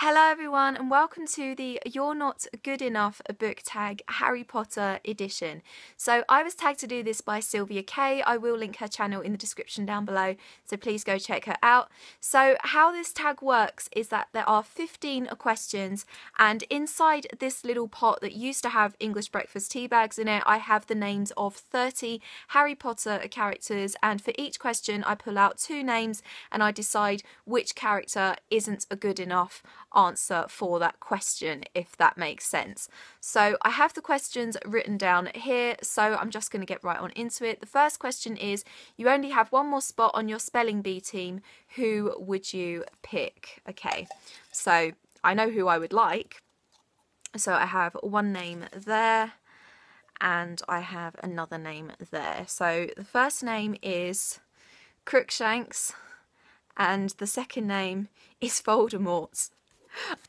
Hello everyone and welcome to the You're Not Good Enough book tag Harry Potter edition. So I was tagged to do this by Sylvia Kay. I will link her channel in the description down below, so please go check her out. So how this tag works is that there are 15 questions, and inside this little pot that used to have English breakfast tea bags in it, I have the names of 30 Harry Potter characters, and for each question I pull out 2 names and I decide which character isn't a good enough answer for that question, if that makes sense. So I have the questions written down here, so I'm just going to get right on into it. The first question is, you only have one more spot on your spelling bee team, who would you pick? Okay, so I know who I would like, so I have one name there and I have another name there. So the first name is Crookshanks and the second name is Voldemort.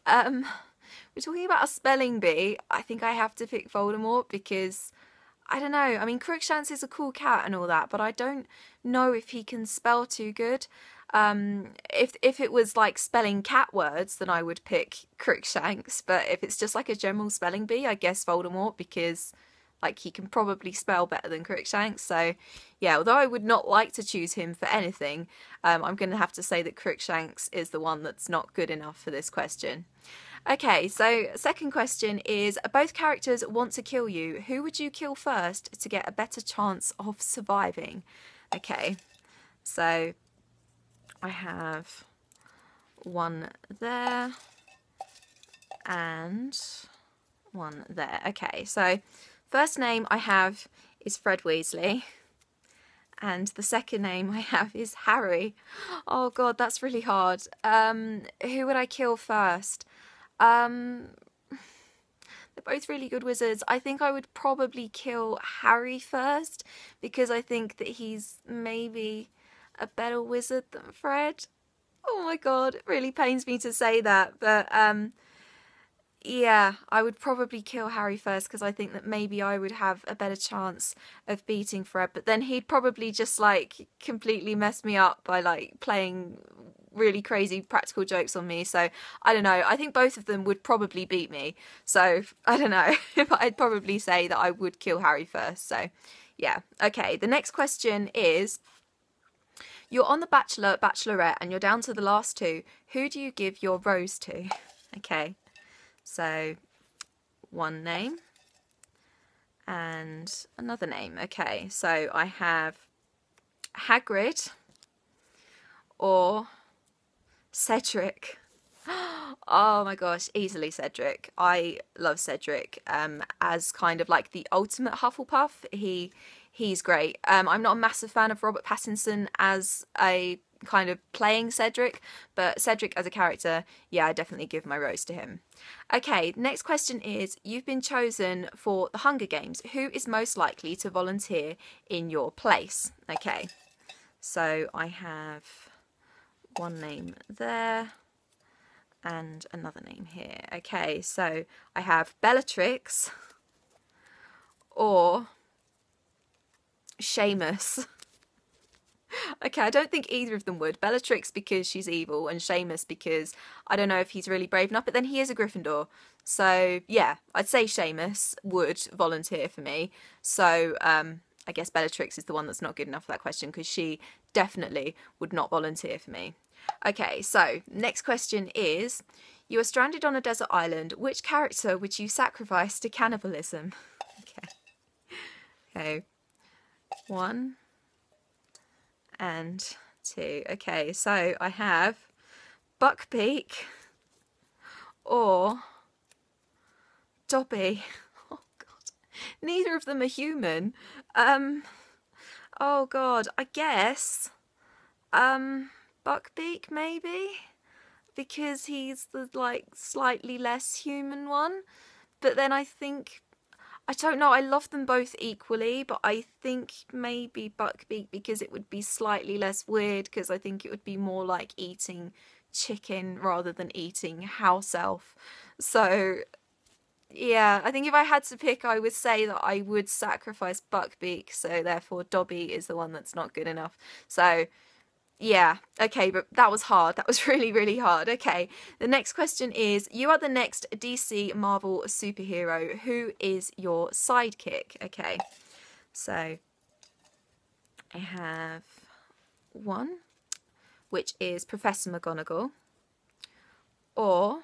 We're talking about a spelling bee. I think I have to pick Voldemort because, I don't know, I mean Crookshanks is a cool cat and all that, but I don't know if he can spell too good. If it was like spelling cat words, then I would pick Crookshanks, but if it's just like a general spelling bee, I guess Voldemort, because like he can probably spell better than Crookshanks. So yeah, although I would not like to choose him for anything, I'm going to have to say that Crookshanks is the one that's not good enough for this question. Okay, so second question is, both characters want to kill you. Who would you kill first to get a better chance of surviving? Okay, so I have one there and one there. Okay, so first name I have is Fred Weasley, and the second name I have is Harry. Oh god, that's really hard. Who would I kill first? They're both really good wizards. I think I would probably kill Harry first, because I think that he's maybe a better wizard than Fred. Oh my god, it really pains me to say that, but yeah, I would probably kill Harry first because I think that maybe I would have a better chance of beating Fred, but then he'd probably just like completely mess me up by like playing really crazy practical jokes on me. So I don't know, I think both of them would probably beat me, so I don't know. I'd probably say that I would kill Harry first. So yeah. Okay, the next question is, you're on the Bachelor Bachelorette and you're down to the last 2. Who do you give your rose to? Okay, so one name and another name. Okay, so I have Hagrid or Cedric. Oh my gosh, easily Cedric. I love Cedric as kind of like the ultimate Hufflepuff. He's great. I'm not a massive fan of Robert Pattinson as a kind of playing Cedric, but Cedric as a character, yeah, I definitely give my rose to him. Okay, next question is, you've been chosen for the Hunger Games. Who is most likely to volunteer in your place? Okay, so I have one name there and another name here. Okay, so I have Bellatrix or Seamus. Okay, I don't think either of them would. Bellatrix because she's evil, and Seamus because I don't know if he's really brave enough, but then he is a Gryffindor. So yeah, I'd say Seamus would volunteer for me. So I guess Bellatrix is the one that's not good enough for that question, because she definitely would not volunteer for me. Okay, so next question is, you are stranded on a desert island. Which character would you sacrifice to cannibalism? Okay, 1 and 2. Okay, so I have Buckbeak or Dobby. Oh god, neither of them are human. Oh god, I guess Buckbeak maybe, because he's the like slightly less human one. But then I think, I don't know, I love them both equally, but I think maybe Buckbeak because it would be slightly less weird, because I think it would be more like eating chicken rather than eating house elf. So yeah, I think if I had to pick, I would say that I would sacrifice Buckbeak, so therefore Dobby is the one that's not good enough. So Yeah, okay, but that was hard. That was really, really hard. Okay, the next question is, you are the next DC Marvel superhero. Who is your sidekick? Okay, so I have one, which is Professor McGonagall, or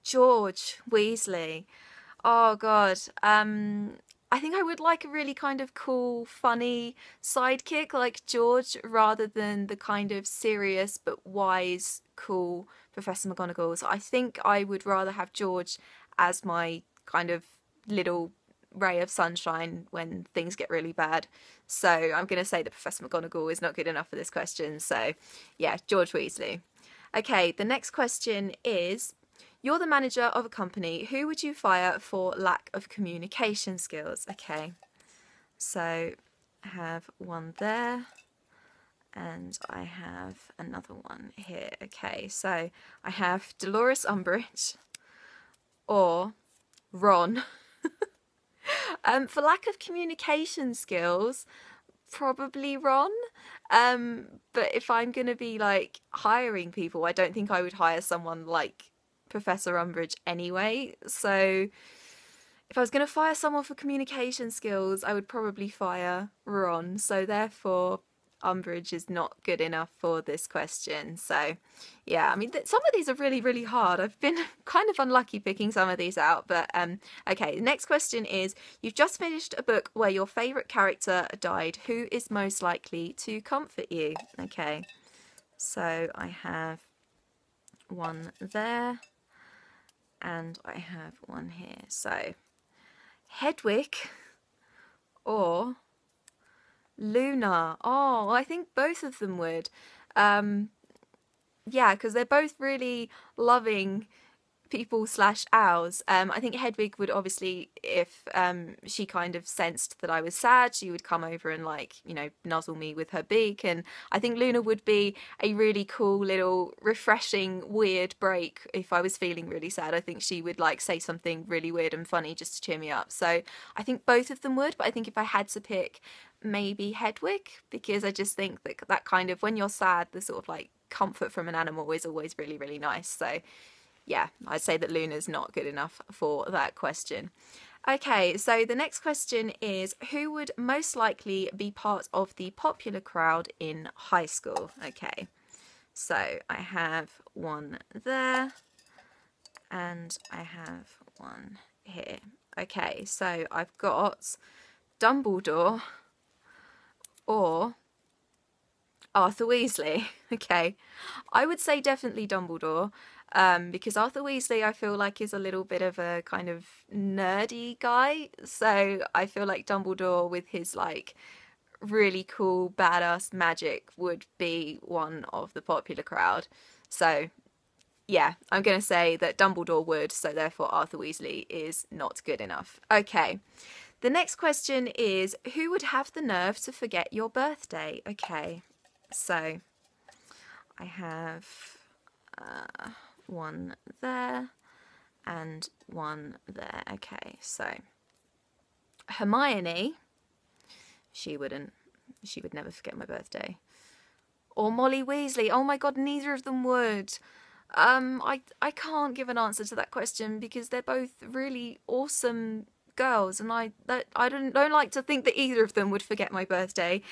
George Weasley. Oh God, I think I would like a really kind of cool, funny sidekick like George, rather than the kind of serious but wise, cool Professor McGonagall. So I think I would rather have George as my kind of little ray of sunshine when things get really bad. So I'm going to say that Professor McGonagall is not good enough for this question. So yeah, George Weasley. Okay, the next question is, you're the manager of a company. Who would you fire for lack of communication skills? Okay, so I have one there and I have another one here. Okay, so I have Dolores Umbridge or Ron. For lack of communication skills, probably Ron. But if I'm going to be like hiring people, I don't think I would hire someone like Professor Umbridge anyway. So if I was going to fire someone for communication skills, I would probably fire Ron. So therefore, Umbridge is not good enough for this question. So yeah, I mean, some of these are really, really hard. I've been kind of unlucky picking some of these out. But okay, the next question is, you've just finished a book where your favourite character died. Who is most likely to comfort you? Okay, so I have one there and I have one here. So Hedwig or Luna. Oh, I think both of them would. Yeah, because they're both really loving people / owls. I think Hedwig would obviously, if she kind of sensed that I was sad, she would come over and like, you know, nuzzle me with her beak. And I think Luna would be a really cool little refreshing weird break if I was feeling really sad. I think she would like say something really weird and funny just to cheer me up. So I think both of them would, but I think if I had to pick, maybe Hedwig, because I just think that that kind of, when you're sad, the sort of like comfort from an animal is always really, really nice. So yeah, I'd say that Luna's not good enough for that question. Okay, so the next question is, who would most likely be part of the popular crowd in high school? Okay, so I have one there and I have one here. Okay, so I've got Dumbledore or Arthur Weasley. Okay, I would say definitely Dumbledore. Because Arthur Weasley, I feel like, is a little bit of a kind of nerdy guy. So I feel like Dumbledore, with his like really cool badass magic, would be one of the popular crowd. So yeah, I'm going to say that Dumbledore would, so therefore Arthur Weasley is not good enough. Okay, the next question is, who would have the nerve to forget your birthday? Okay, so I have one there and one there. Okay, so Hermione, she would never forget my birthday. Or Molly Weasley. Oh my god, neither of them would. I can't give an answer to that question because they're both really awesome girls, and I don't like to think that either of them would forget my birthday.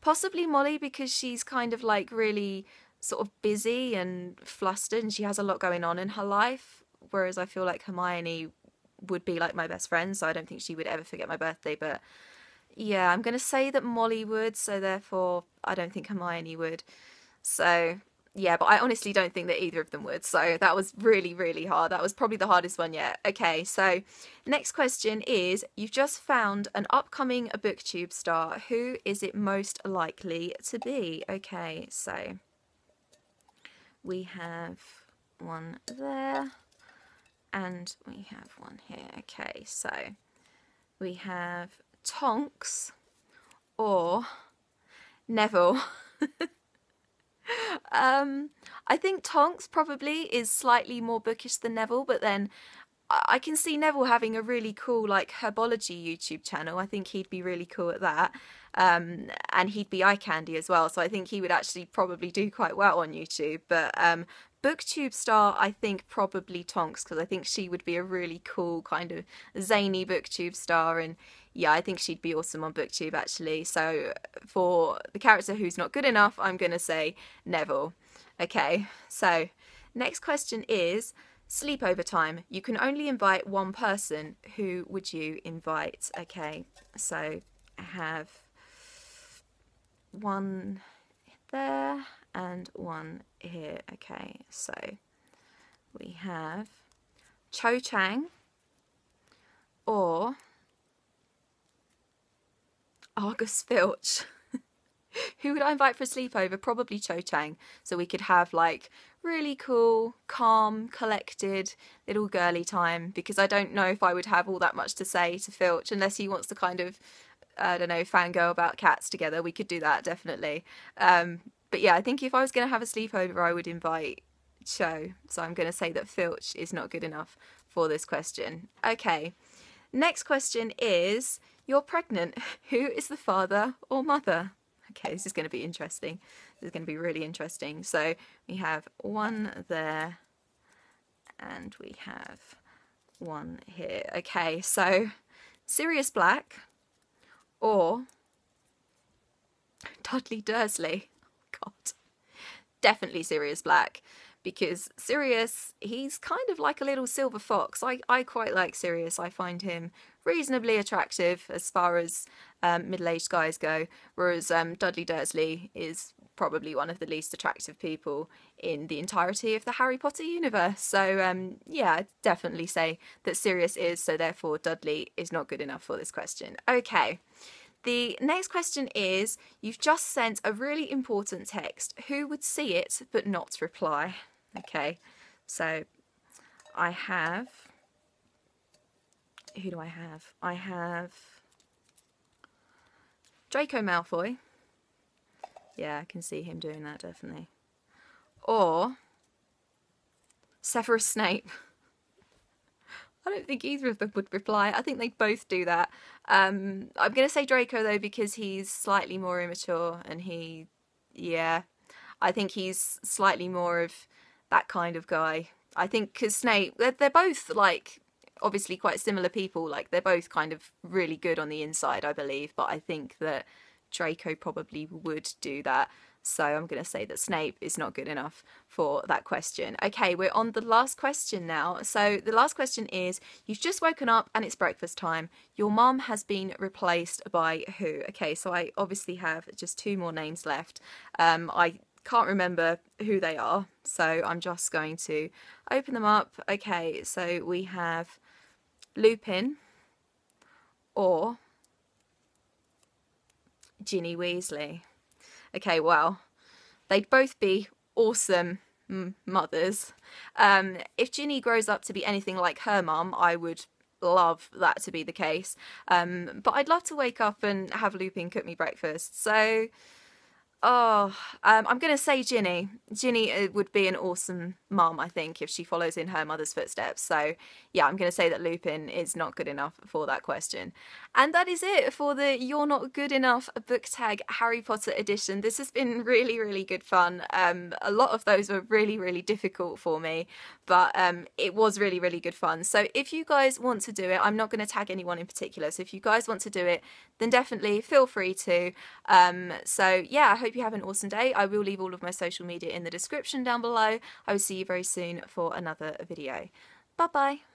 Possibly Molly, because she's kind of like really sort of busy and flustered and she has a lot going on in her life, whereas I feel like Hermione would be like my best friend, so I don't think she would ever forget my birthday. But yeah, I'm going to say that Molly would, so therefore I don't think Hermione would. So yeah, but I honestly don't think that either of them would, so that was really, really hard. That was probably the hardest one yet. Okay, so next question is, you've just found an upcoming booktube star. Who is it most likely to be? Okay, so we have one there and we have one here. Okay, so we have Tonks or Neville. I think Tonks probably is slightly more bookish than Neville, but then I can see Neville having a really cool like herbology YouTube channel. I think he'd be really cool at that. and he'd be eye candy as well, so I think he would actually probably do quite well on YouTube. But booktube star, I think probably Tonks, because I think she would be a really cool kind of zany booktube star, and yeah, I think she'd be awesome on booktube actually. So for the character who's not good enough, I'm gonna say Neville. Okay, so next question is sleepover time. You can only invite one person. Who would you invite? Okay, so I have one there and one here. Okay, so we have Cho Chang or Argus Filch. Who would I invite for a sleepover? Probably Cho Chang, so we could have like really cool, calm, collected little girly time, because I don't know if I would have all that much to say to Filch unless he wants to kind of, I don't know, fangirl about cats together. We could do that, definitely. But yeah, I think if I was going to have a sleepover, I would invite Cho, so I'm going to say that Filch is not good enough for this question. Okay, next question is, you're pregnant. Who is the father or mother? Okay, this is going to be interesting. This is going to be really interesting. So we have one there and we have one here. Okay, so Sirius Black or Dudley Dursley. Oh, God, definitely Sirius Black, because Sirius, he's kind of like a little silver fox. I quite like Sirius. I find him reasonably attractive as far as middle-aged guys go, whereas Dudley Dursley is probably one of the least attractive people in the entirety of the Harry Potter universe. So yeah, I'd definitely say that Sirius is, so therefore Dudley is not good enough for this question. Okay, the next question is, you've just sent a really important text. Who would see it but not reply? Okay, so I have, who do I have? I have Draco Malfoy. Yeah, I can see him doing that, definitely. Or Severus Snape. I don't think either of them would reply. I think they'd both do that. I'm going to say Draco, though, because he's slightly more immature and I think he's slightly more of that kind of guy. I think because Snape, they're both, like, obviously quite similar people. Like, they're both kind of really good on the inside, I believe. But I think that Draco probably would do that. So I'm going to say that Snape is not good enough for that question. Okay, we're on the last question now. So the last question is, you've just woken up and it's breakfast time. Your mum has been replaced by who? Okay, so I obviously have just two more names left. I can't remember who they are, so I'm just going to open them up. Okay, so we have Lupin or Ginny Weasley. Okay, well, they'd both be awesome mothers. If Ginny grows up to be anything like her mum, I would love that to be the case. But I'd love to wake up and have Lupin cook me breakfast. So, I'm going to say Ginny. Ginny would be an awesome mum, I think, if she follows in her mother's footsteps. So, yeah, I'm going to say that Lupin is not good enough for that question. And that is it for the You're Not Good Enough book tag Harry Potter edition. This has been really, really good fun. A lot of those were really, really difficult for me, but it was really, really good fun. So if you guys want to do it, I'm not going to tag anyone in particular. So if you guys want to do it, then definitely feel free to. So yeah, I hope you have an awesome day. I will leave all of my social media in the description down below. I will see you very soon for another video. Bye bye.